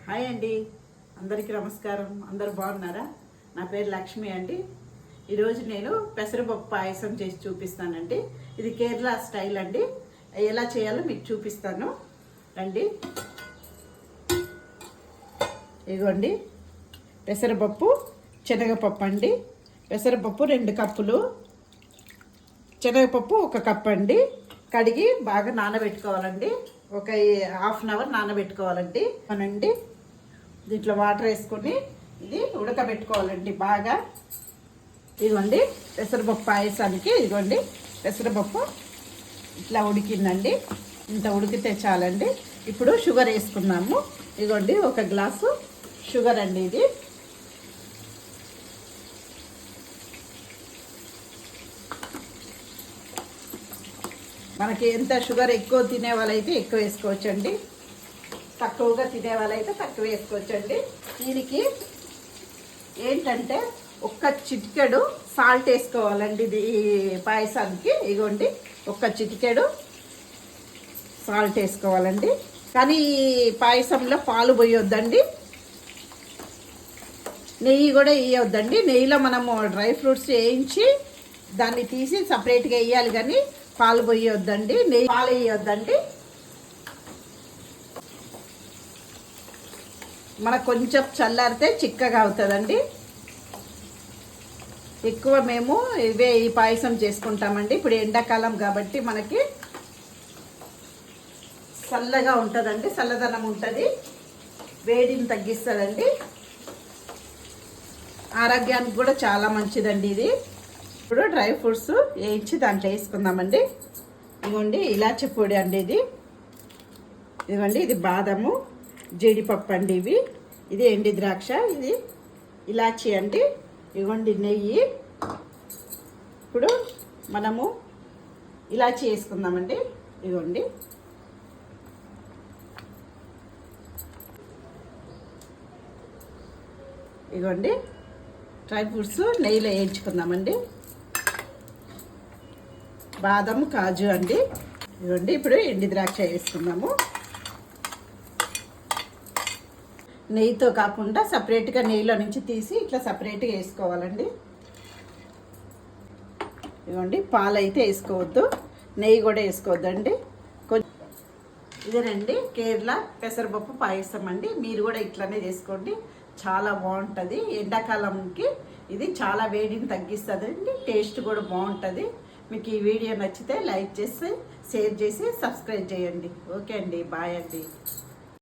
Hi అండి, అందరికీ నమస్కారం. అందరు బాగున్నారా? నా పేరు లక్ష్మి అండి. ఈరోజు నేను పెసరపప్పు పాయసం చేసి చూపిస్తానండి. ఇది కేరళ స్టైల్ అండి. ఎలా చేయాలో మీకు చూపిస్తాను రండి. ఇదిగోండి పెసరపప్పు, శనగపప్పు అండి. పెసరపప్పు 2 కప్పులు, శనగపప్పు 1 కప్పు అండి. కడిగి బాగా నానబెట్టుకోవాలండి. ఒక ½ అన్ అవర్ నానబెట్టుకోవాలండి. అనండి దీంట్లో వాటర్ వేసుకొని ఇది ఉడకబెట్టుకోవాలండి బాగా. ఇదిగోండి పెసరపప్పు పాయసానికి ఇదిగోండి పెసరపప్పు ఇట్లా ఉడికిందండి. ఇంత ఉడికితే చాలండి. ఇప్పుడు షుగర్ వేసుకున్నాము. ఇదిగోండి 1 గ్లాసు షుగర్ అండి. ఇది మనకి ఎంత షుగర్ ఎక్కువ తినే వాళ్ళైతే ఎక్కువ వేసుకోవచ్చండి, తక్కువగా తినే వాళ్ళైతే తక్కువ వేసుకోవచ్చండి. దీనికి ఏంటంటే 1 చిటికెడు సాల్ట్ వేసుకోవాలండి. ఇది పాయసానికి ఇగోండి 1 చిటికెడు సాల్ట్ వేసుకోవాలండి. కానీ ఈ పాయసంలో పాలు పోయొద్దండి, నెయ్యి కూడా వేయొద్దండి. నెయ్యిలో మనము డ్రై ఫ్రూట్స్ వేయించి దాన్ని తీసి సపరేట్గా వేయాలి, కానీ పాలు పోయొద్దండి, నెయ్యి పాలు వేయొద్దండి. మనకు కొంచెం చల్లారితే చిక్కగా అవుతుందండి. ఎక్కువ మేము ఈ పాయసం చేసుకుంటామండి. ఇప్పుడు ఎండాకాలం కాబట్టి మనకి చల్లగా ఉంటుందండి, చల్లదనం ఉంటుంది, వేడిని తగ్గిస్తుందండి, ఆరోగ్యానికి కూడా చాలా మంచిదండి ఇది. ఇప్పుడు డ్రై ఫ్రూట్స్ వేయించి దాంట్లో వేసుకుందామండి. ఇదిగోండి ఇలాచి పొడి అండి. ఇదిగోండి ఇది బాదము, జీడిపప్పు అండి. ఇది ఎండి ద్రాక్ష, ఇది ఇలాచి అండి. ఇదిగోండి నెయ్యి. ఇప్పుడు మనము ఇలాచి వేసుకుందామండి. ఇదిగోండి ఇదిగోండి డ్రై ఫ్రూట్స్ నెయ్యిలో వేయించుకుందామండి. బాదం, కాజు అండి. ఇదిగోండి ఇప్పుడు ఎండి ద్రాక్ష వేసుకుందాము. నెయ్యితో కాకుండా సపరేట్గా నెయ్యిలో నుంచి తీసి ఇట్లా సపరేట్గా వేసుకోవాలండి. ఇదిగోండి పాలు అయితే వేసుకోవద్దు, నెయ్యి కూడా వేసుకోవద్దండి. ఇదేనండి కేరళ పెసరపప్పు పాయసం అండి. మీరు కూడా ఇట్లానే చేసుకోండి, చాలా బాగుంటుంది. ఎండాకాలంకి ఇది చాలా వేడిని తగ్గిస్తుందండి, టేస్ట్ కూడా బాగుంటుంది. మీకు ఈ వీడియో నచ్చితే లైక్ చేసి, షేర్ చేసి, సబ్స్క్రైబ్ చేయండి. ఓకే అండి, బాయ్ అండి.